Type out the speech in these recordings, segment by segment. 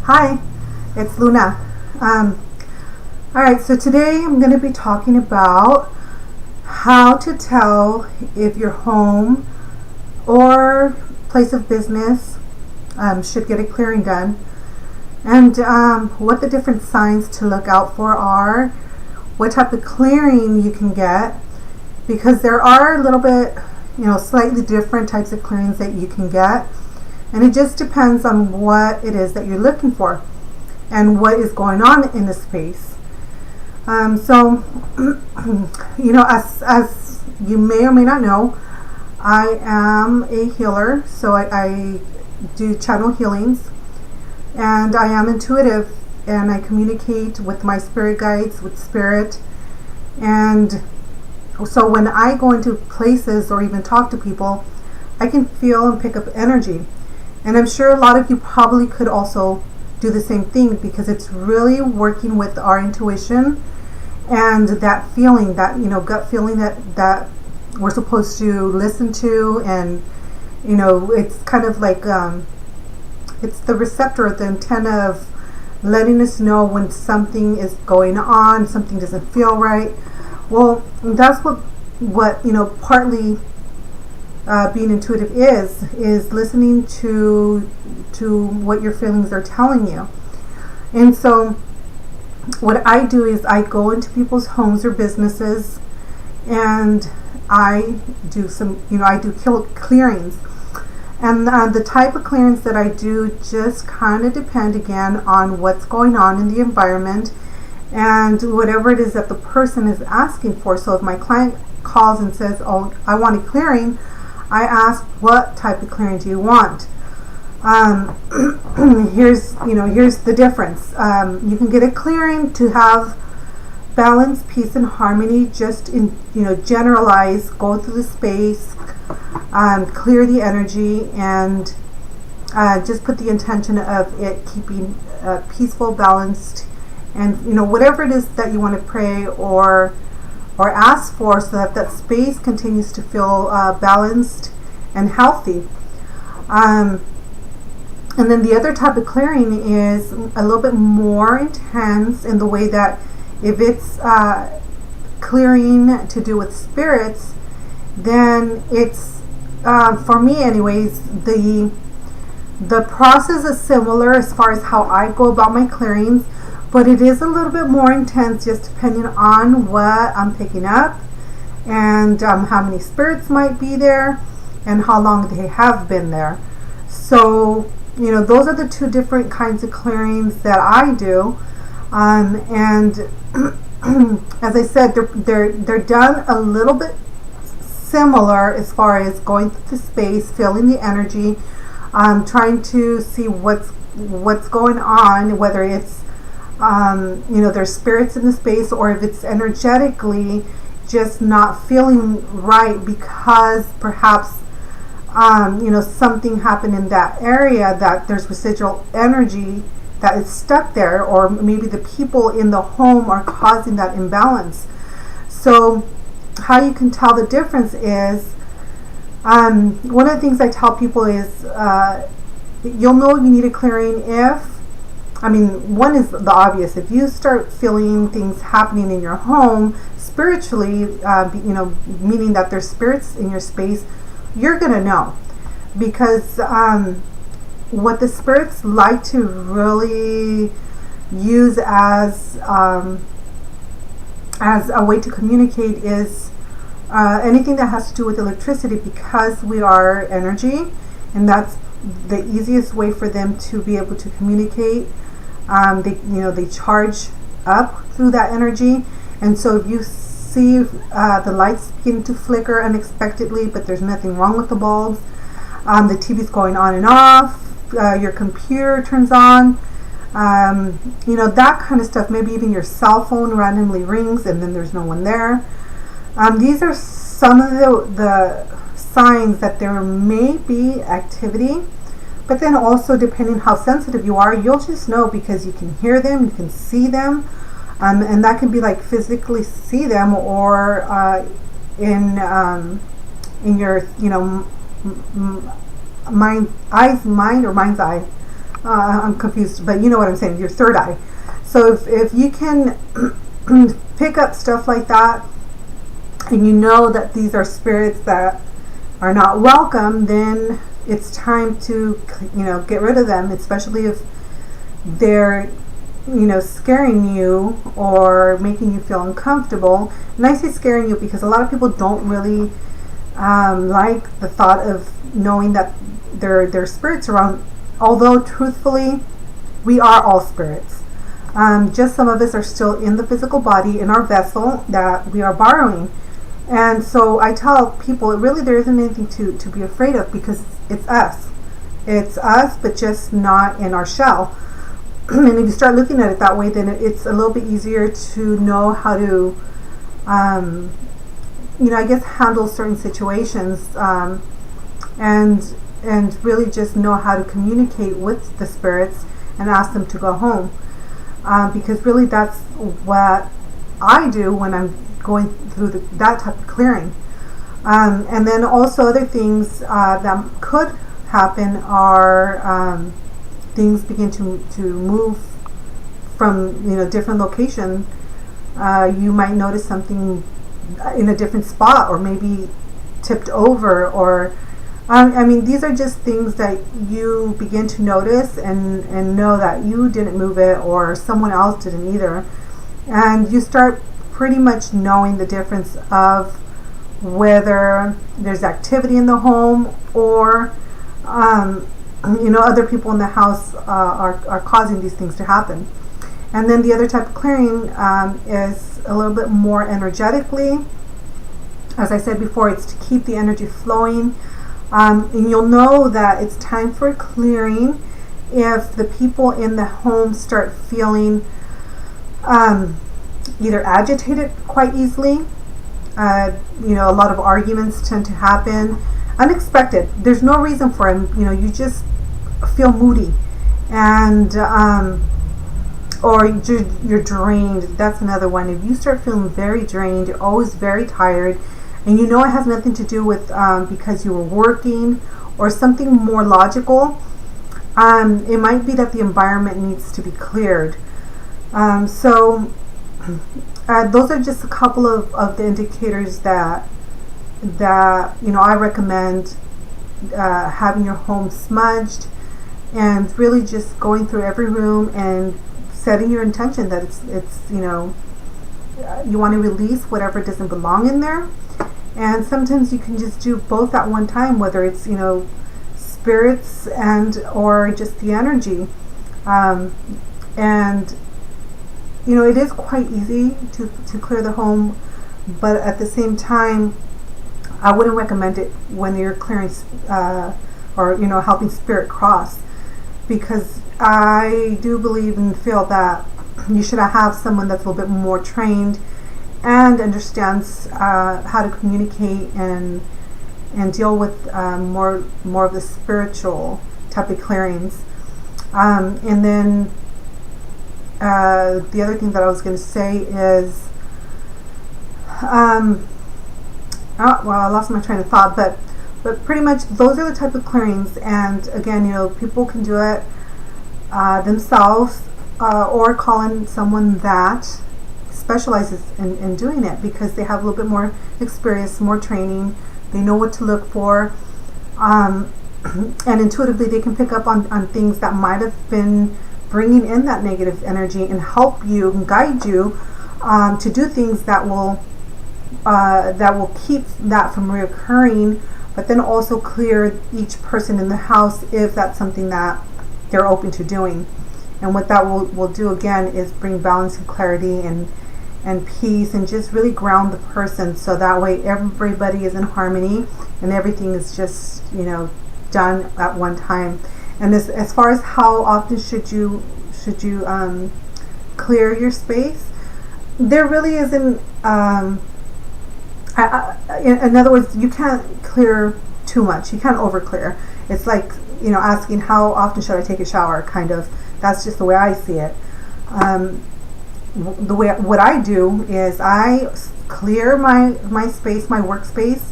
Hi, it's Luna. Alright, so today I'm going to be talking about how to tell if your home or place of business should get a clearing done, and what the different signs to look out for are, what type of clearing you can get, because there are a little bit, slightly different types of clearings that you can get. And it just depends on what it is that you're looking for and what is going on in the space. So, as you may or may not know, I am a healer. So I do channel healings, and I am intuitive, and I communicate with my spirit guides, with spirit. And so when I go into places or even talk to people, I can feel and pick up energy. And I'm sure a lot of you probably could also do the same thing, because it's really working with our intuition and that feeling, that gut feeling that we're supposed to listen to. And it's kind of like it's the receptor, the antenna of letting us know when something is going on, something doesn't feel right. Well, that's what partly being intuitive is listening to what your feelings are telling you. And so what I do is I go into people's homes or businesses, and I do clearings. And the type of clearings that I do just kind of depend again on what's going on in the environment and whatever it is that the person is asking for. So if my client calls and says, "Oh, I want a clearing," I ask, what type of clearing do you want? Here's the difference. You can get a clearing to have balance, peace, and harmony. Just generalize, go through the space, clear the energy, and just put the intention of it keeping peaceful, balanced, and whatever it is that you want to pray or ask for, so that space continues to feel balanced and healthy. And then the other type of clearing is a little bit more intense in the way that if it's clearing to do with spirits, then it's, for me anyways, the process is similar as far as how I go about my clearings, but it is a little bit more intense, just depending on what I'm picking up, and how many spirits might be there, and how long they have been there. So, those are the two different kinds of clearings that I do. And as I said, they're done a little bit similar as far as going through the space, feeling the energy, trying to see what's going on, whether it's there's spirits in the space, or if it's energetically just not feeling right because perhaps something happened in that area, that there's residual energy that is stuck there, or maybe the people in the home are causing that imbalance. So how you can tell the difference is, one of the things I tell people is, you'll know you need a clearing if, one is the obvious. If you start feeling things happening in your home spiritually, meaning that there's spirits in your space, you're going to know. Because what the spirits like to really use as a way to communicate is anything that has to do with electricity, because we are energy, and that's the easiest way for them to be able to communicate. They charge up through that energy, and so if you see the lights begin to flicker unexpectedly, but there's nothing wrong with the bulbs, the TV's going on and off, your computer turns on, that kind of stuff. Maybe even your cell phone randomly rings and then there's no one there. These are some of the signs that there may be activity. But then also, depending how sensitive you are, you'll just know because you can hear them, you can see them, and that can be like physically see them, or in your mind's eye. I'm confused, but you know what I'm saying, your third eye. So if you can pick up stuff like that, and you know that these are spirits that are not welcome, then it's time to, get rid of them, especially if they're, scaring you or making you feel uncomfortable. And I say scaring you because a lot of people don't really like the thought of knowing that there are spirits around, although truthfully, we are all spirits. Just some of us are still in the physical body, in our vessel that we are borrowing. And so I tell people, really, there isn't anything to be afraid of, because it's us. It's us, but just not in our shell. And if you start looking at it that way, then it's a little bit easier to know how to, I guess, handle certain situations, and really just know how to communicate with the spirits and ask them to go home. Because really, that's what I do when I'm going through that type of clearing. And then also other things that could happen are things begin to move from different location. You might notice something in a different spot, or maybe tipped over, or these are just things that you begin to notice and know that you didn't move it, or someone else didn't either. And you start pretty much knowing the difference of whether there's activity in the home, or other people in the house are causing these things to happen. And then the other type of clearing is a little bit more energetically. As I said before, it's to keep the energy flowing. And you'll know that it's time for clearing if the people in the home start feeling either agitated quite easily. A lot of arguments tend to happen. Unexpected. There's no reason for them. You just feel moody, and or you're drained. That's another one. If you start feeling very drained, you're always very tired, and it has nothing to do with because you were working or something more logical. It might be that the environment needs to be cleared. So those are just a couple of the indicators that I recommend having your home smudged, and really just going through every room and setting your intention that it's you want to release whatever doesn't belong in there. And sometimes you can just do both at one time, whether it's spirits and or just the energy. And it is quite easy to clear the home, but at the same time, I wouldn't recommend it when you're clearing or helping spirit cross, because I do believe and feel that you should have someone that's a little bit more trained and understands how to communicate and deal with more of the spiritual type of clearings. And then the other thing that I was going to say is, I lost my train of thought, but pretty much those are the type of clearings. And again, people can do it themselves, or call in someone that specializes in doing it, because they have a little bit more experience, more training. They know what to look for, and intuitively they can pick up on things that might have been bringing in that negative energy, and help you and guide you to do things that will keep that from reoccurring, but then also clear each person in the house if that's something that they're open to doing. And what that will do again is bring balance and clarity and peace, and just really ground the person, so that way everybody is in harmony and everything is just done at one time. And as far as how often should you clear your space, there really isn't. In other words, you can't clear too much. You can't over clear. It's like asking how often should I take a shower, kind of. That's just the way I see it. What I do is I clear my space, my workspace,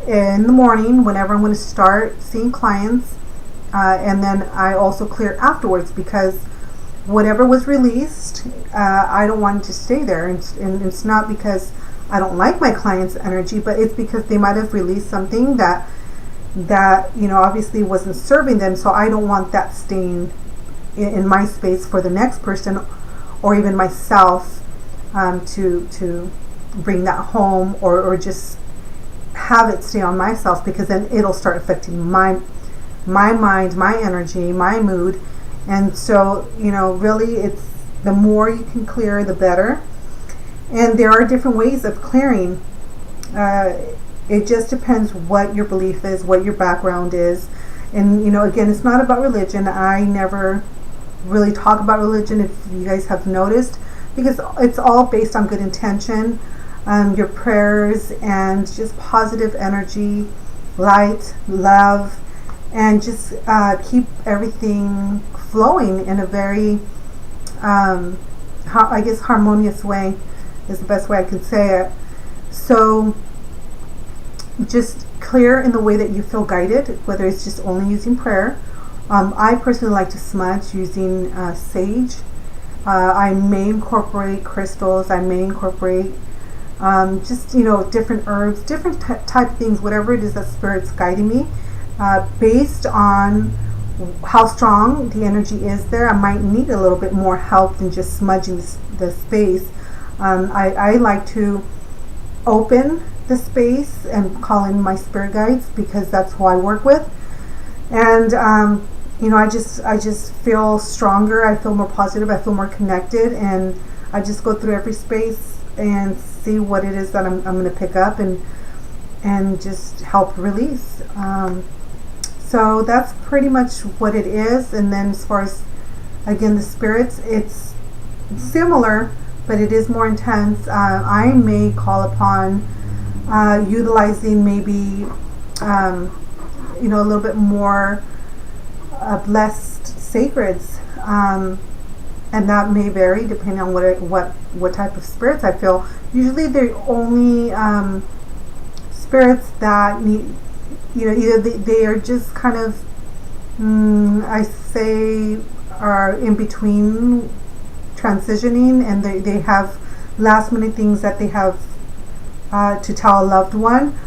in the morning whenever I'm going to start seeing clients, and then I also clear afterwards, because whatever was released, I don't want it to stay there. And it's not because I don't like my client's energy, but it's because they might have released something that obviously wasn't serving them. So I don't want that staying in my space for the next person, or even myself, to bring that home, or just have it stay on myself, because then it'll start affecting my mind, my energy, my mood. And so, really, it's the more you can clear, the better. And there are different ways of clearing. It just depends what your belief is, what your background is. And, again, it's not about religion. I never really talk about religion, if you guys have noticed, because it's all based on good intention, your prayers, and just positive energy, light, love, and just keep everything flowing in a very, harmonious way is the best way I can say it. So just clear in the way that you feel guided, whether it's just only using prayer. I personally like to smudge using sage. I may incorporate crystals. I may incorporate different herbs, different type of things, whatever it is that Spirit's guiding me. Based on how strong the energy is there, I might need a little bit more help than just smudging the space. I like to open the space and call in my spirit guides, because that's who I work with. And I just feel stronger. I feel more positive. I feel more connected, and I just go through every space and see what it is that I'm going to pick up and just help release. So that's pretty much what it is. And then as far as, again, the spirits, it's similar, but it is more intense. I may call upon utilizing maybe a little bit more blessed sacreds, and that may vary depending on what type of spirits I feel. Usually they're only spirits that need, either they are just kind of, I say, are in between transitioning, and they have last minute things that they have to tell a loved one,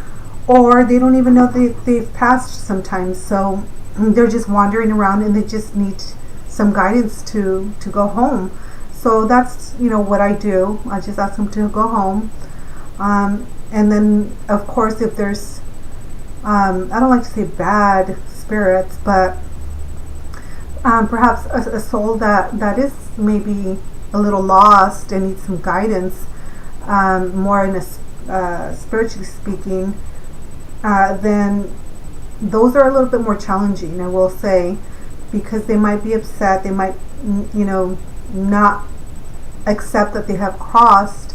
or they don't even know they've passed sometimes. So they're just wandering around, and they just need some guidance to go home. So that's what I do. I just ask them to go home, and then of course, if there's I don't like to say bad spirits, but perhaps a soul that is maybe a little lost and needs some guidance, more in a spiritually speaking, then those are a little bit more challenging, I will say, because they might be upset. They might not accept that they have crossed,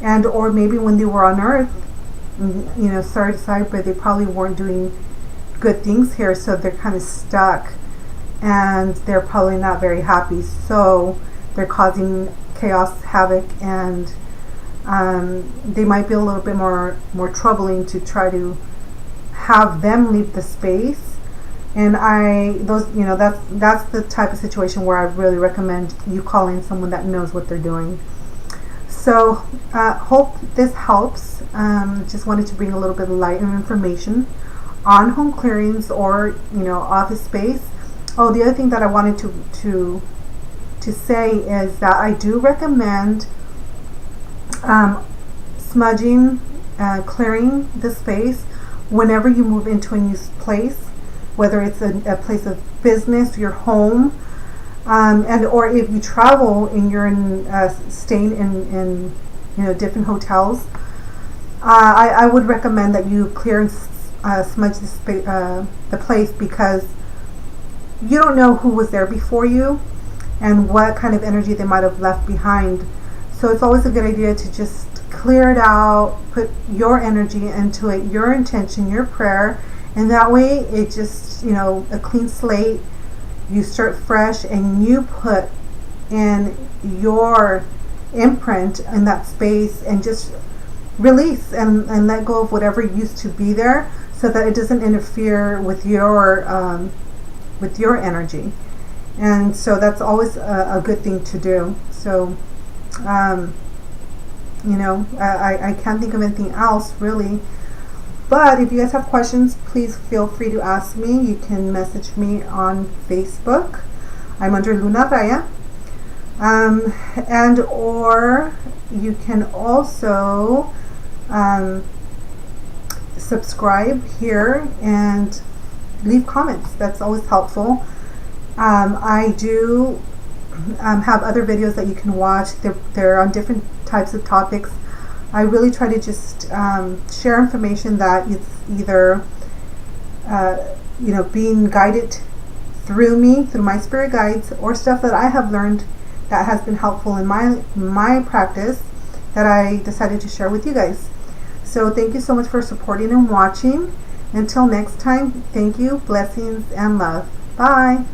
and or maybe when they were on earth, sorry, but they probably weren't doing good things here, so they're kind of stuck, and they're probably not very happy, so they're causing chaos, havoc, and they might be a little bit more troubling to try to have them leave the space. And that's the type of situation where I really recommend you call in someone that knows what they're doing. So hope this helps. Just wanted to bring a little bit of light and information on home clearings, or office space. Oh, the other thing that I wanted to say is that I do recommend smudging, clearing the space whenever you move into a new place, whether it's a place of business, your home, and or if you travel and you're staying in different hotels. I would recommend that you clear and smudge the place, because you don't know who was there before you and what kind of energy they might have left behind. So it's always a good idea to just clear it out, put your energy into it, your intention, your prayer, and that way it just, a clean slate. You start fresh, and you put in your imprint in that space, and just release and let go of whatever used to be there, so that it doesn't interfere with your with your energy. And so that's always a good thing to do. So, I can't think of anything else really. But if you guys have questions, please feel free to ask me. You can message me on Facebook. I'm under Luna Raya. And or you can also subscribe here and leave comments. That's always helpful. I do have other videos that you can watch. They're on different types of topics. I really try to just share information that is either being guided through me, through my spirit guides, or stuff that I have learned that has been helpful in my practice that I decided to share with you guys. So thank you so much for supporting and watching. Until next time, thank you, blessings, and love. Bye.